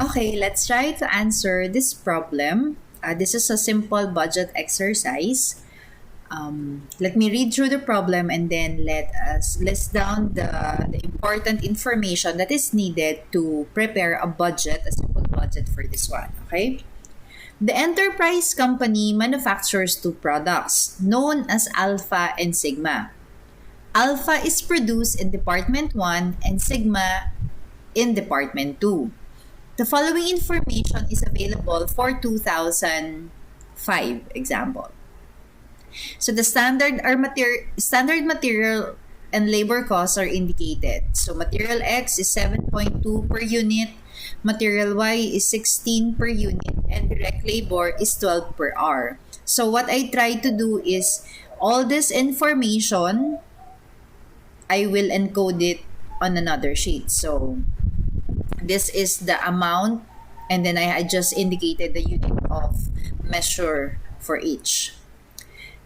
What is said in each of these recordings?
Okay, let's try to answer this problem. This is a simple budget exercise. Let me read through the problem and then let us list down the important information that is needed to prepare a budget, a simple budget for this one. Okay? The enterprise company manufactures two products known as Alpha and Sigma. Alpha is produced in Department 1 and Sigma in Department 2. The following information is available for 2005 example. So the standard material and labor costs are indicated. So material X is 7.2 per unit, material Y is 16 per unit, and direct labor is 12 per hour. So what I try to do is all this information, I will encode it on another sheet. So this is the amount, and then I just indicated the unit of measure for each.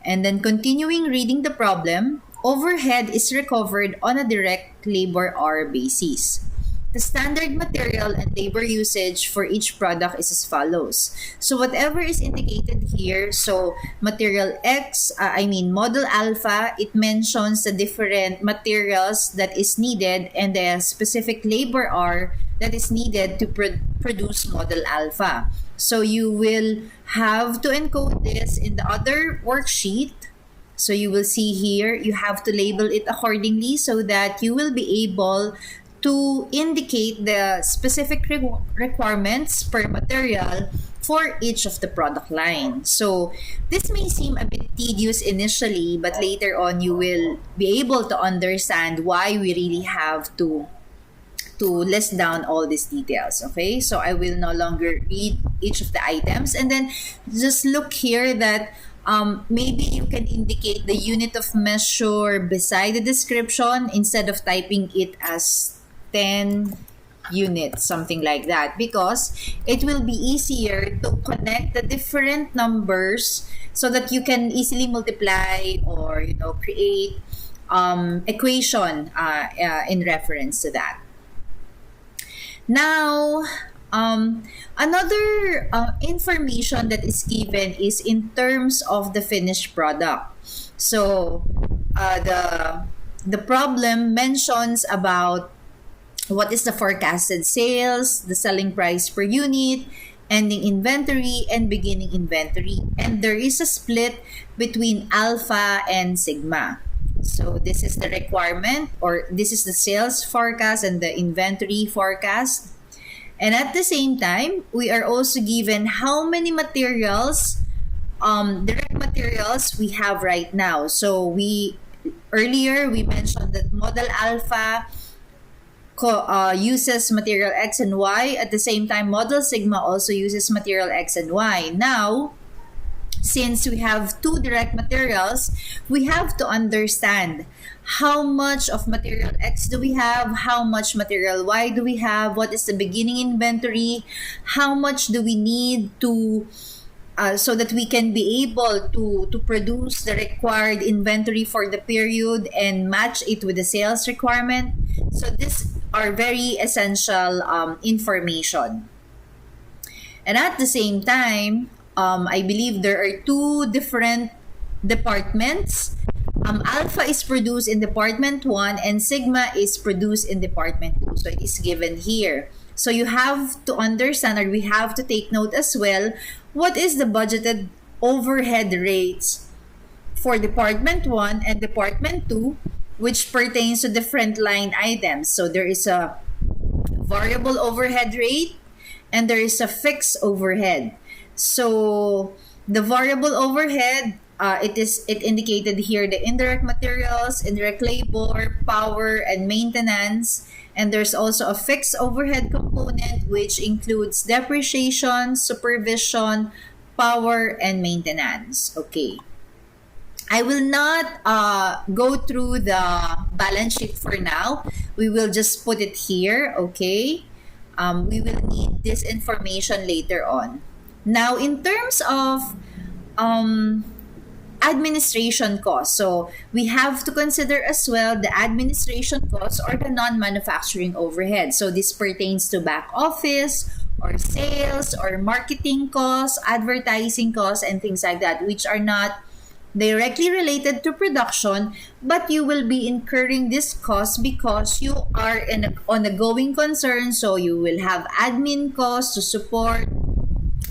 And then continuing reading the problem, overhead is recovered on a direct labor hour basis. The standard material and labor usage for each product is as follows. So whatever is indicated here, so material X, model alpha, it mentions the different materials that is needed and the specific labor hour that is needed to produce model alpha. So you will have to encode this in the other worksheet. So you will see here, you have to label it accordingly so that you will be able to indicate the specific requirements per material for each of the product line. So this may seem a bit tedious initially, but later on you will be able to understand why we really have to list down all these details. Okay, so I will no longer read each of the items, and then just look here that maybe you can indicate the unit of measure beside the description instead of typing it as 10 units, something like that, because it will be easier to connect the different numbers so that you can easily multiply or create equation in reference to that. Now, another information that is given is in terms of the finished product. So, the problem mentions about what is the forecasted sales, the selling price per unit, ending inventory, and beginning inventory. And there is a split between alpha and sigma. So this is the requirement, or this is the sales forecast and the inventory forecast. And at the same time, we are also given how many materials, direct materials we have right now. So earlier we mentioned that model alpha uses material X and Y. At the same time, model sigma also uses material X and Y. Now, since we have two direct materials, we have to understand how much of material X do we have, how much material Y do we have, what is the beginning inventory, how much do we need to so that we can be able to produce the required inventory for the period and match it with the sales requirement. So these are very essential information. And at the same time, I believe there are two different departments. Alpha is produced in Department 1 and Sigma is produced in Department 2. So it is given here. So you have to understand, or we have to take note as well, what is the budgeted overhead rates for Department 1 and Department 2, which pertains to different line items. So there is a variable overhead rate and there is a fixed overhead. So the variable overhead, it indicated here the indirect materials, indirect labor, power, and maintenance. And there's also a fixed overhead component which includes depreciation, supervision, power, and maintenance. Okay. I will not go through the balance sheet for now. We will just put it here, okay? We will need this information later on. Now, in terms of administration costs, so we have to consider as well the administration costs or the non-manufacturing overhead. So this pertains to back office, or sales or marketing costs, advertising costs, and things like that, which are not directly related to production, but you will be incurring this cost because you are on a going concern. So you will have admin costs to support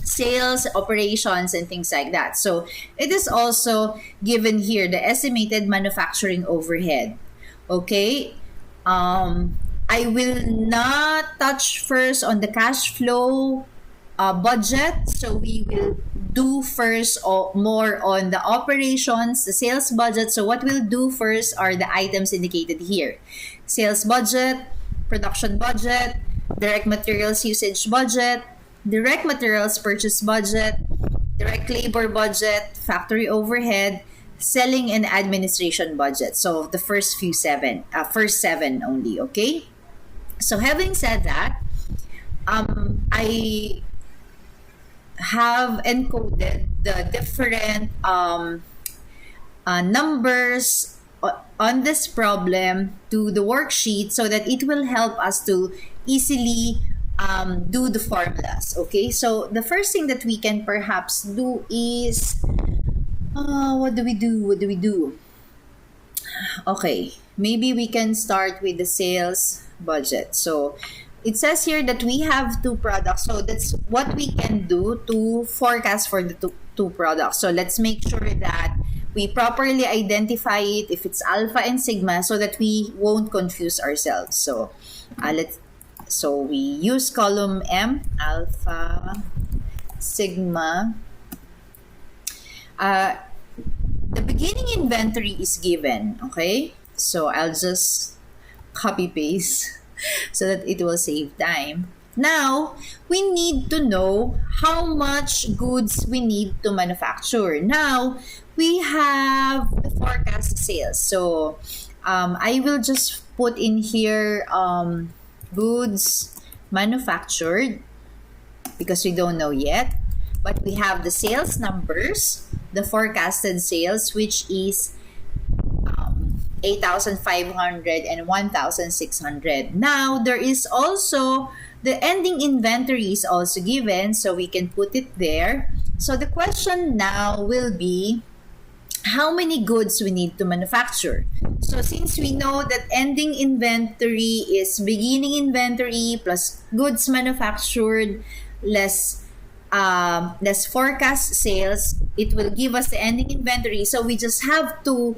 sales, operations, and things like that. So it is also given here the estimated manufacturing overhead. Okay. I will not touch first on the cash flow budget. So we will do first more on the operations, the sales budget. So what we'll do first are the items indicated here: sales budget, production budget, direct materials usage budget, direct materials purchase budget, direct labor budget, factory overhead, selling and administration budget. So the first seven only. Okay. So having said that, I have encoded the different numbers on this problem to the worksheet so that it will help us to easily do the formulas. Okay, so the first thing that we can perhaps do is what do we do? Okay, maybe we can start with the sales budget. So it says here that we have two products, so that's what we can do to forecast for the two products. So let's make sure that we properly identify it if it's alpha and sigma so that we won't confuse ourselves. So we use column M, alpha, sigma. The beginning inventory is given. Okay, so I'll just copy paste so that it will save time. Now, we need to know how much goods we need to manufacture. Now, we have the forecast sales. So, I will just put in here goods manufactured because we don't know yet. But we have the sales numbers, the forecasted sales, which is 8,500 and 1,600. Now, there is also the ending inventory is also given, so we can put it there. So the question now will be how many goods we need to manufacture. So since we know that ending inventory is beginning inventory plus goods manufactured less forecast sales, it will give us the ending inventory. So we just have to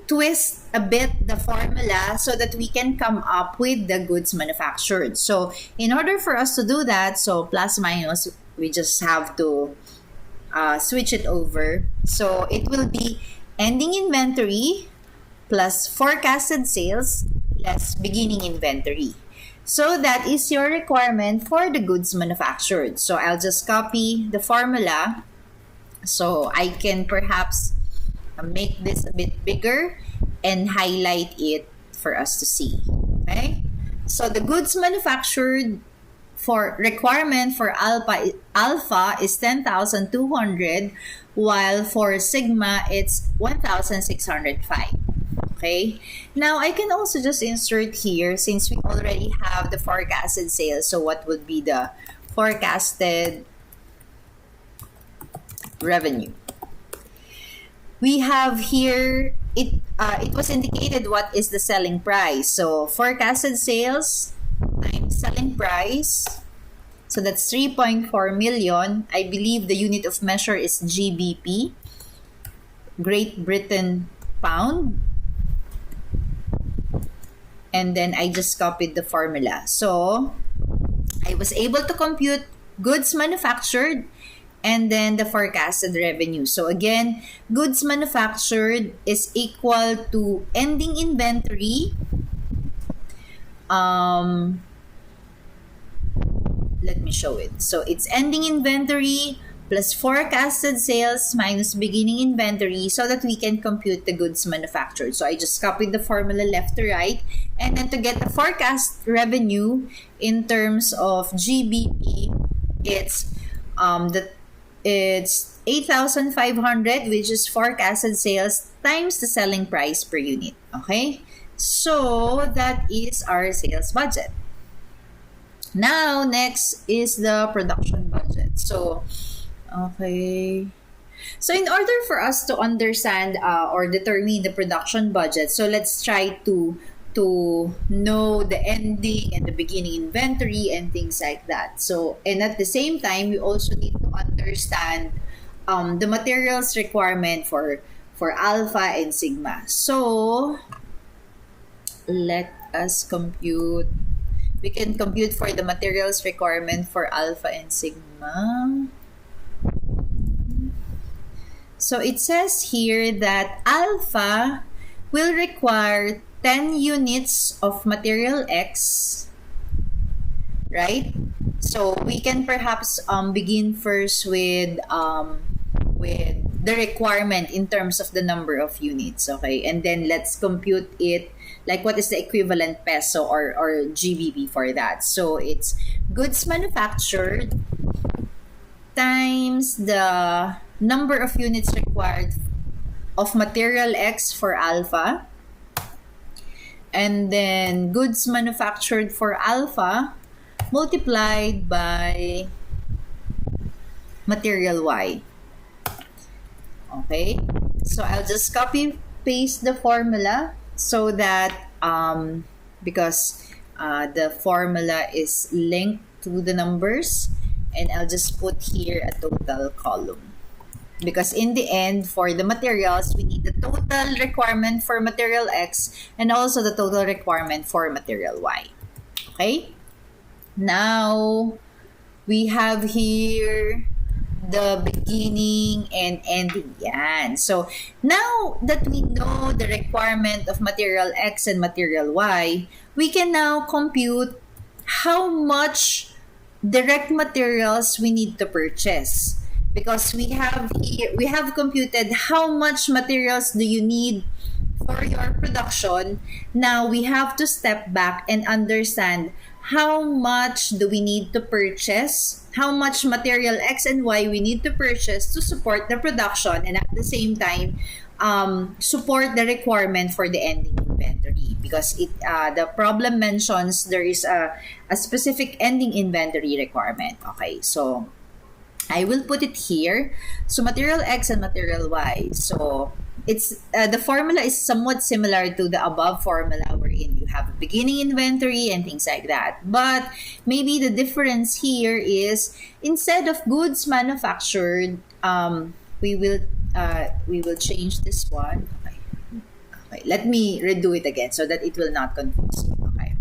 twist a bit the formula so that we can come up with the goods manufactured. So in order for us to do that, so plus minus, we just have to switch it over. So it will be ending inventory plus forecasted sales less beginning inventory. So that is your requirement for the goods manufactured. So I'll just copy the formula so I can perhaps make this a bit bigger and highlight it for us to see. Okay, so the goods manufactured for requirement for alpha is 10,200, while for sigma it's 1,605. Okay, now I can also just insert here since we already have the forecasted sales. So what would be the forecasted revenue? We have here, it was indicated what is the selling price. So forecasted sales times selling price. So that's 3.4 million. I believe the unit of measure is GBP, Great Britain pound. And then I just copied the formula. So I was able to compute goods manufactured and then the forecasted revenue. So again, goods manufactured is equal to ending inventory. Let me show it. So it's ending inventory plus forecasted sales minus beginning inventory so that we can compute the goods manufactured. So I just copied the formula left to right. And then to get the forecast revenue in terms of GBP, it's 8,500, which is forecasted sales times the selling price per unit. Okay, so that is our sales budget. Now, next is the production budget. So, okay. So, in order for us to understand or determine the production budget, so let's try to know the ending and the beginning inventory and things like that. So, and at the same time, we also need to understand the materials requirement for alpha and sigma. So, let us compute. We can compute for the materials requirement for alpha and sigma. So it says here that alpha will require 10 units of material X, right? So we can perhaps begin first with the requirement in terms of the number of units, okay? And then let's compute it, like what is the equivalent peso or GBP for that. So it's goods manufactured times the number of units required of material X for alpha, and then goods manufactured for alpha multiplied by material Y. Okay, so I'll just copy paste the formula so that because the formula is linked to the numbers, and I'll just put here a total column. Because in the end, for the materials, we need the total requirement for material X and also the total requirement for material Y. Okay? Now, we have here the beginning and ending. Yan. So, now that we know the requirement of material X and material Y, we can now compute how much direct materials we need to purchase. Because we have computed how much materials do you need for your production. Now we have to step back and understand how much do we need to purchase, how much material X and Y we need to purchase to support the production, and at the same time support the requirement for the ending inventory, because the problem mentions there is a specific ending inventory requirement. Okay, so I will put it here. So material X and material Y. So it's the formula is somewhat similar to the above formula wherein you have a beginning inventory and things like that. But maybe the difference here is instead of goods manufactured, we will change this one. Okay. Okay. Let me redo it again so that it will not confuse you. Okay.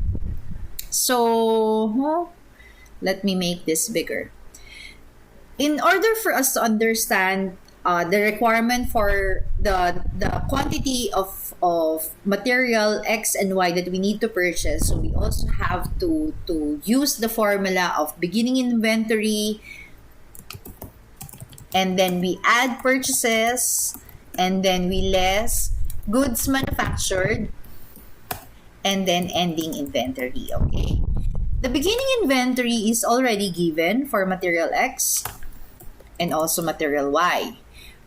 So let me make this bigger. In order for us to understand the requirement for the quantity of material X and Y that we need to purchase, so we also have to use the formula of beginning inventory, and then we add purchases, and then we less goods manufactured, and then ending inventory. Okay, the beginning inventory is already given for material X and also material Y.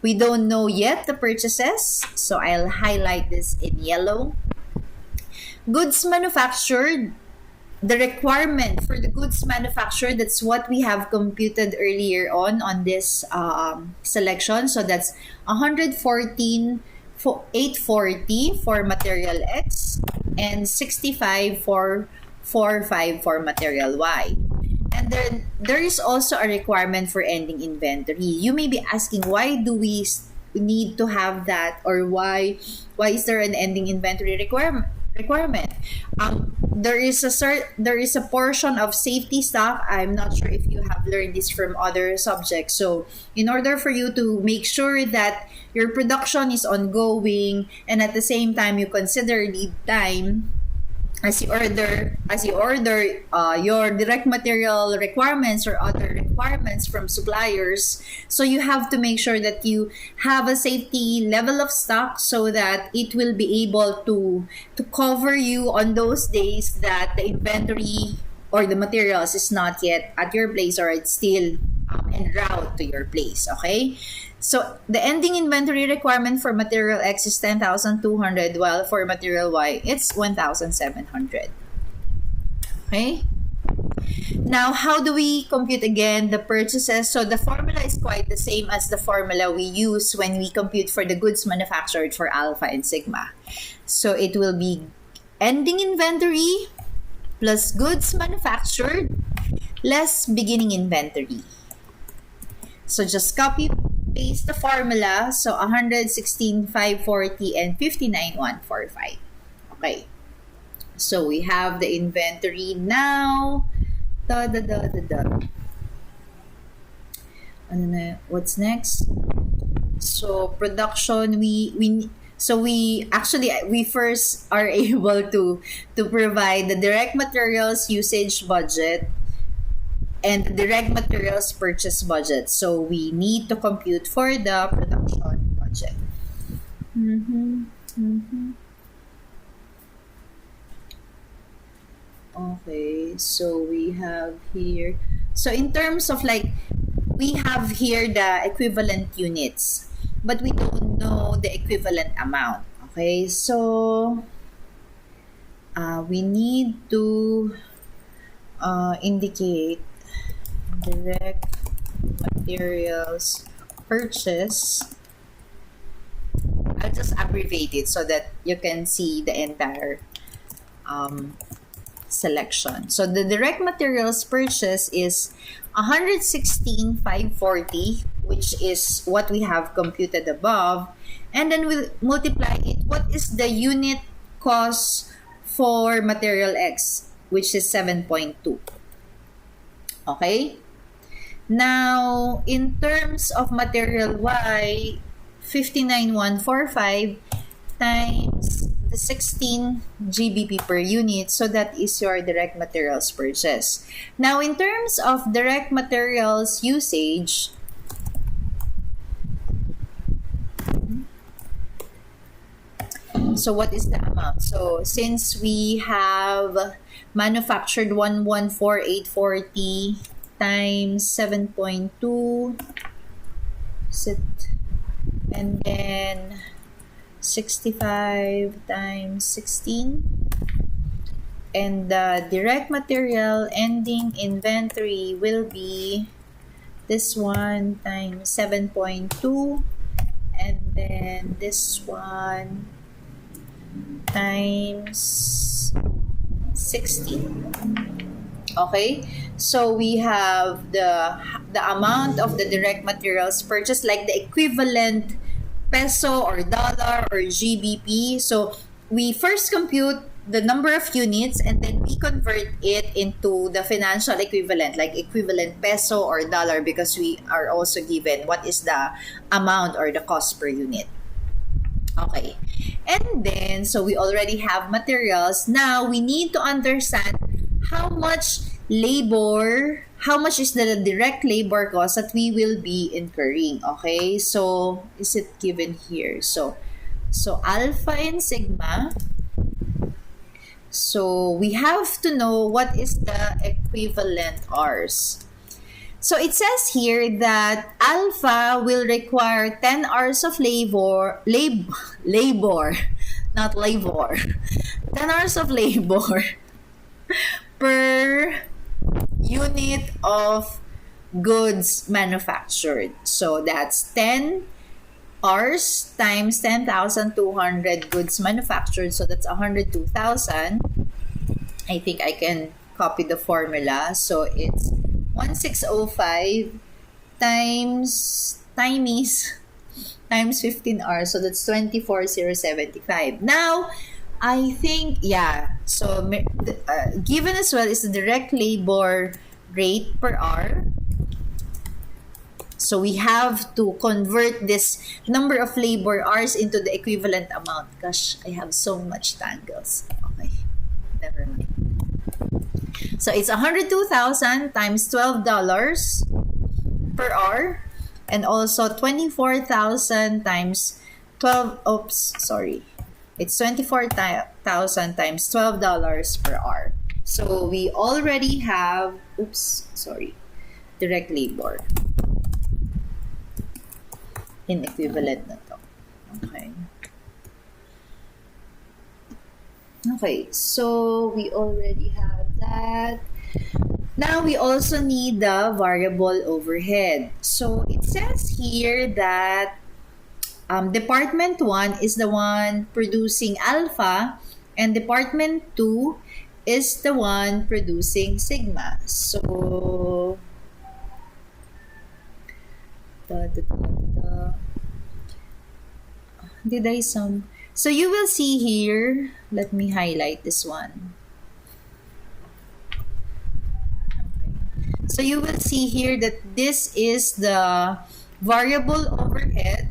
We don't know yet the purchases, so I'll highlight this in yellow. Goods manufactured, the requirement for the goods manufactured, that's what we have computed earlier on this selection. So that's 114,840 for material X and 65,445 for material Y. And then there is also a requirement for ending inventory. You may be asking, why do we need to have that, or why is there an ending inventory requirement? There is a portion of safety stock. I'm not sure if you have learned this from other subjects. So in order for you to make sure that your production is ongoing and at the same time you consider lead time, as you order your direct material requirements or other requirements from suppliers, so you have to make sure that you have a safety level of stock so that it will be able to cover you on those days that the inventory or the materials is not yet at your place, or it's still en route to your place. Okay, so the ending inventory requirement for material X is 10,200, while for material Y it's 1,700. Okay, Now, how do we compute again the purchases? So the formula is quite the same as the formula we use when we compute for the goods manufactured for alpha and sigma. So it will be ending inventory plus goods manufactured less beginning inventory. So just copy paste the formula. So 116,540 and 59,145. Okay. So we have the inventory now. What's next? So production, we first are able to provide the direct materials usage budget and the direct materials purchase budget. So we need to compute for the production budget. Okay, so we have here. So in terms of like, we have here the equivalent units, but we don't know the equivalent amount. Okay, so we need to indicate direct materials purchase. I'll just abbreviate it so that you can see the entire selection. So the direct materials purchase is 116,540, which is what we have computed above, and then we'll multiply it. What is the unit cost for material X, which is 7.2? Okay. Now, in terms of material Y, 59,145 times the 16 GBP per unit. So that is your direct materials purchase. Now, in terms of direct materials usage, so what is the amount? So since we have manufactured 114,840 times 7.2, and then 65 times 16, and the direct material ending inventory will be this one times 7.2, and then this one times 16. Okay, so we have the amount of the direct materials purchased, like the equivalent peso or dollar or GBP. So we first compute the number of units and then we convert it into the financial equivalent, like equivalent peso or dollar, because we are also given what is the amount or the cost per unit. Okay, and then so we already have materials. Now we need to understand how much is the direct labor cost that we will be incurring. Okay, so is it given here? So alpha and sigma. So we have to know what is the equivalent hours. So it says here that alpha will require 10 hours of labor, not labor, 10 hours of labor per unit of goods manufactured. So that's 10 hours times 10,200 goods manufactured. So that's 102,000. I think I can copy the formula. So it's 1605 times 15 hours. So that's 24,075. Now, I think, so given as well is the direct labor rate per hour. So we have to convert this number of labor hours into the equivalent amount. Gosh, I have so much tangles. Okay, never mind. So it's 102,000 times $12 per hour, and also 24,000 times 12. It's 24,000 times $12 per hour. So we already have, direct labor in equivalent na to. Okay, so we already have that. Now, we also need the variable overhead. So, it says here that Department 1 is the one producing alpha, and Department 2 is the one producing sigma. So, did I sum? So, you will see here, let me highlight this one. So you will see here that this is the variable overhead,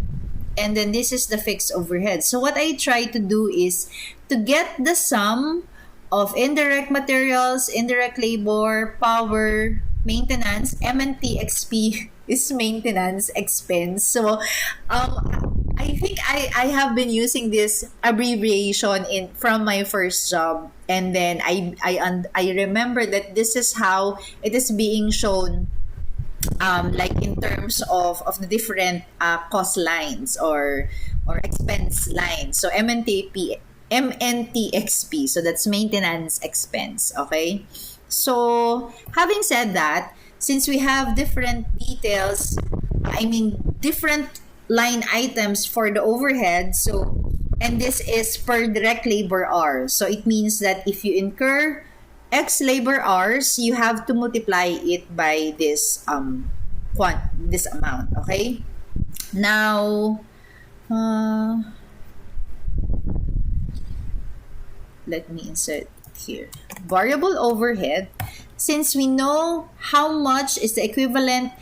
and then this is the fixed overhead. So what I try to do is to get the sum of indirect materials, indirect labor, power, maintenance. M&T/XP is maintenance expense. So I think I have been using this abbreviation in from my first job, and then I remember that this is how it is being shown, like in terms of the different cost lines or expense lines. So M&T/XP, so that's maintenance expense. Okay, so having said that, since we have different details, I mean different line items for the overhead, so and this is per direct labor hour. So it means that if you incur X labor hours, you have to multiply it by this this amount. Okay. Now, let me insert here variable overhead. Since we know how much is the equivalent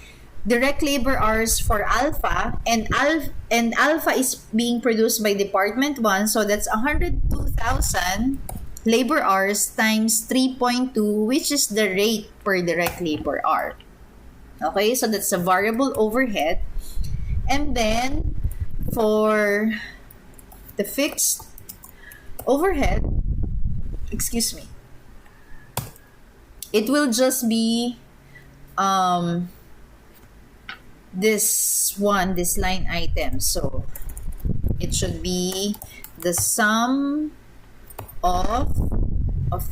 direct labor hours for alpha, and alpha is being produced by Department 1, so that's 102,000 labor hours times 3.2, which is the rate per direct labor hour. Okay, so that's a variable overhead. And then for the fixed overhead, excuse me, it will just be this line item. So it should be the sum of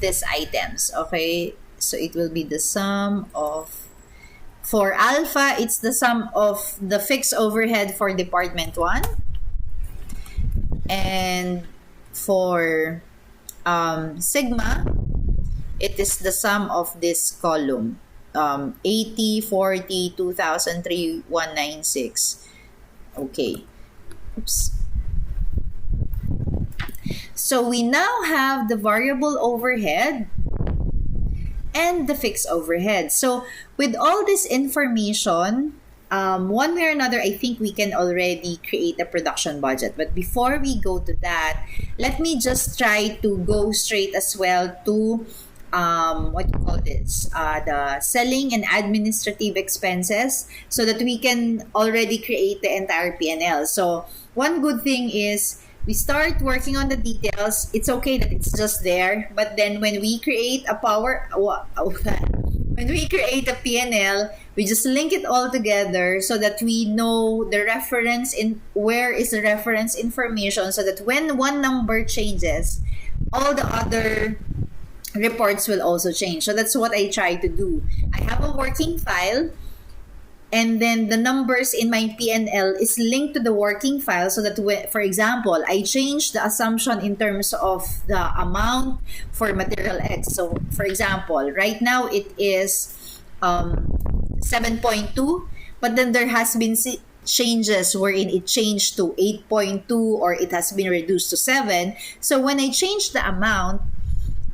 these items. Okay, so it will be the sum of, for alpha, it's the sum of the fixed overhead for Department 1, and for sigma, it is the sum of this column, 80, 40, 2003, 196. Okay. Oops. So we now have the variable overhead and the fixed overhead. So with all this information, one way or another, I think we can already create a production budget. But before we go to that, let me just try to go straight as well to what you call this, the selling and administrative expenses, so that we can already create the entire P&L. So one good thing is we start working on the details. It's okay that it's just there, but then when we create a when we create a P&L, we just link it all together so that we know the reference in where is the reference information, so that when one number changes, all the other reports will also change. So that's what I try to do. I have a working file, and then the numbers in my P&L is linked to the working file, so that when, for example, I change the assumption in terms of the amount for material X. So for example, right now it is 7.2, but then there has been changes wherein it changed to 8.2, or it has been reduced to 7. So when I change the amount,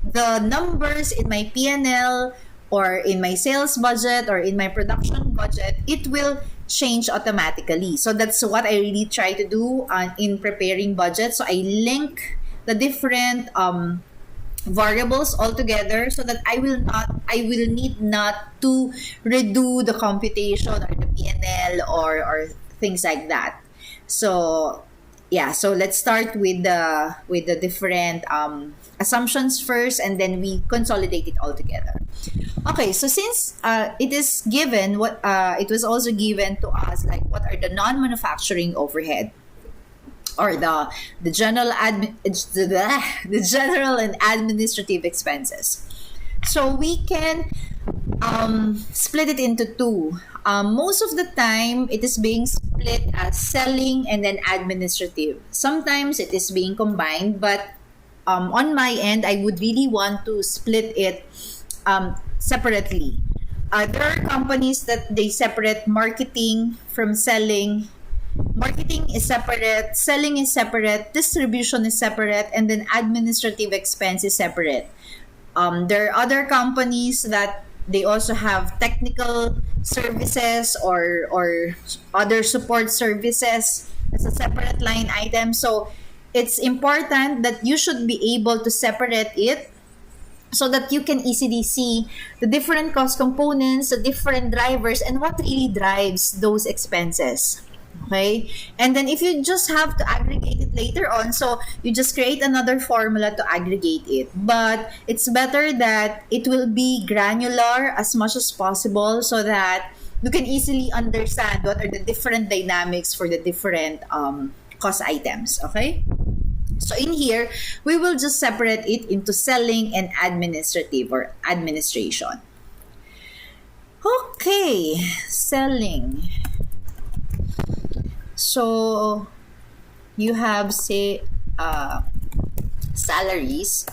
the numbers in my P&L or in my sales budget or in my production budget, it will change automatically. So that's what I really try to do in preparing budget. So I link the different variables all together, so that I will need not to redo the computation or the P&L or things like that. So yeah, so let's start with the different assumptions first, and then we consolidate it all together. Okay, so since it is given, what it was also given to us, like what are the non-manufacturing overhead, or the general and administrative expenses. So we can split it into two. Most of the time, it is being split as selling and then administrative. Sometimes it is being combined, but on my end, I would really want to split it separately. There are companies that they separate marketing from selling. Marketing is separate, selling is separate, distribution is separate, and then administrative expense is separate. There are other companies that they also have technical services or other support services as a separate line item. So it's important that you should be able to separate it so that you can easily see the different cost components, the different drivers, and what really drives those expenses. Okay? And then if you just have to aggregate it later on, so you just create another formula to aggregate it. But it's better that it will be granular as much as possible so that you can easily understand what are the different dynamics for the different cost items. Okay? So in here, we will just separate it into selling and administrative or administration. Okay, selling. So you have, say, salaries.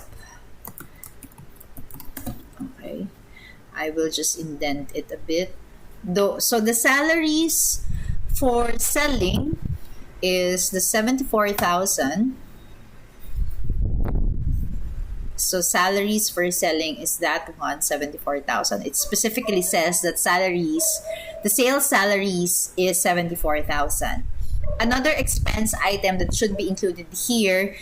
Okay, I will just indent it a bit. So the salaries for selling is the 74,000. So salaries for selling is that one, 74,000. It specifically says that salaries, the sales salaries is 74,000. Another expense item that should be included here,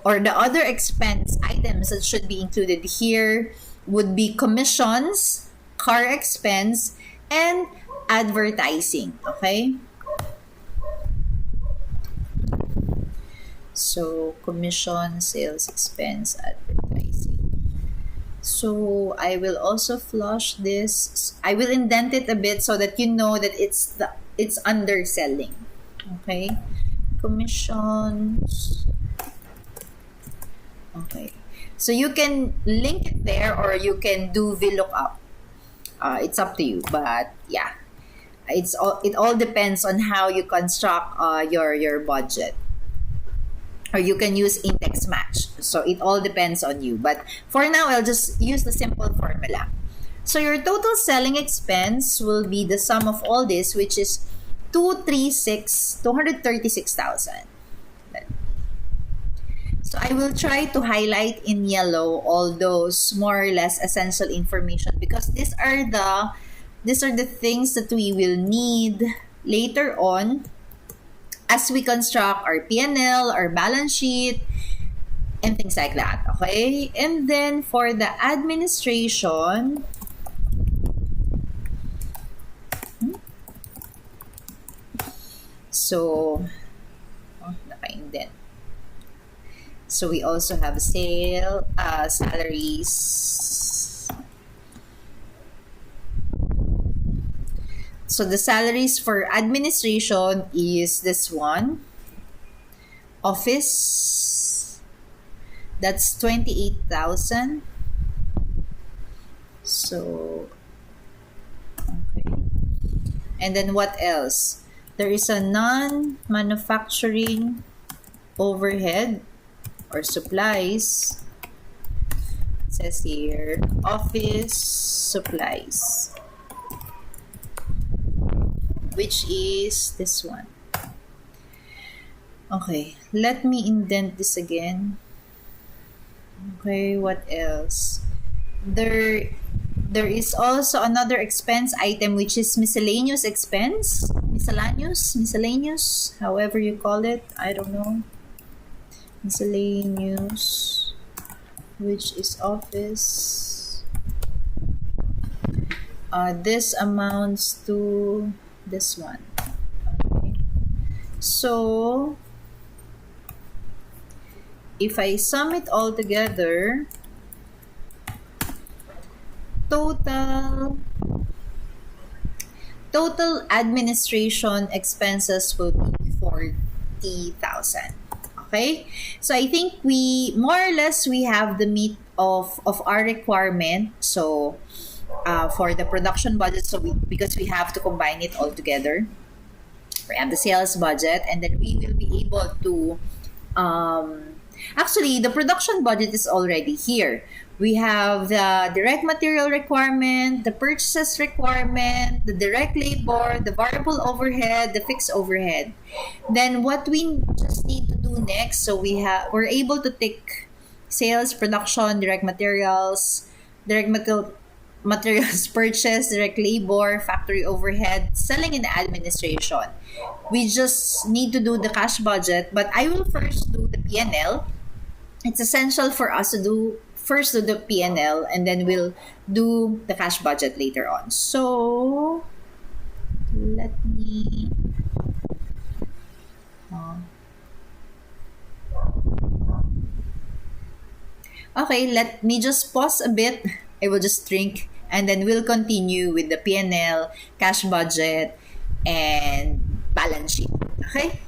or the other expense items that should be included here would be commissions, car expense, and advertising. Okay? So, commission, sales expense, advertising. So, I will also flush this. I will indent it a bit so that you know that it's underselling. Okay? Commissions. Okay. So, you can link it there or you can do VLOOKUP. It's up to you. But, yeah. It all depends on how you construct your budget. Or you can use index match. So it all depends on you. But for now, I'll just use the simple formula. So your total selling expense will be the sum of all this, which is 236,000. So I will try to highlight in yellow all those more or less essential information because these are the things that we will need later on as we construct our P&L, our balance sheet, and things like that, okay? And then for the administration, so, naka-indent. So we also have salaries. So the salaries for administration is this one. Office. That's 28,000. So, okay. And then what else? There is a non-manufacturing overhead or supplies. It says here, office supplies, which is this one. Okay, let me indent this again. Okay, what else? There is also another expense item which is miscellaneous expense. Miscellaneous, however you call it. I don't know. Miscellaneous, which is office. This amounts to this one. Okay. So if I sum it all together, total administration expenses will be 40,000. Okay, so I think we more or less we have the meat of our requirement. So for the production budget, because we have to combine it all together, we have the sales budget, and then we will be able to actually the production budget is already here. We have the direct material requirement, the purchases requirement, the direct labor, the variable overhead, the fixed overhead. Then what we just need to do next, so we're able to take sales, production, direct materials, materials purchase, direct labor, factory overhead, selling and administration. We just need to do the cash budget, but I will first do the P&L. It's essential for us to first do the P&L, and then we'll do the cash budget later on. So let me okay, let me just pause a bit. I will just drink, and then we'll continue with the P&L, cash budget, and balance sheet. Okay?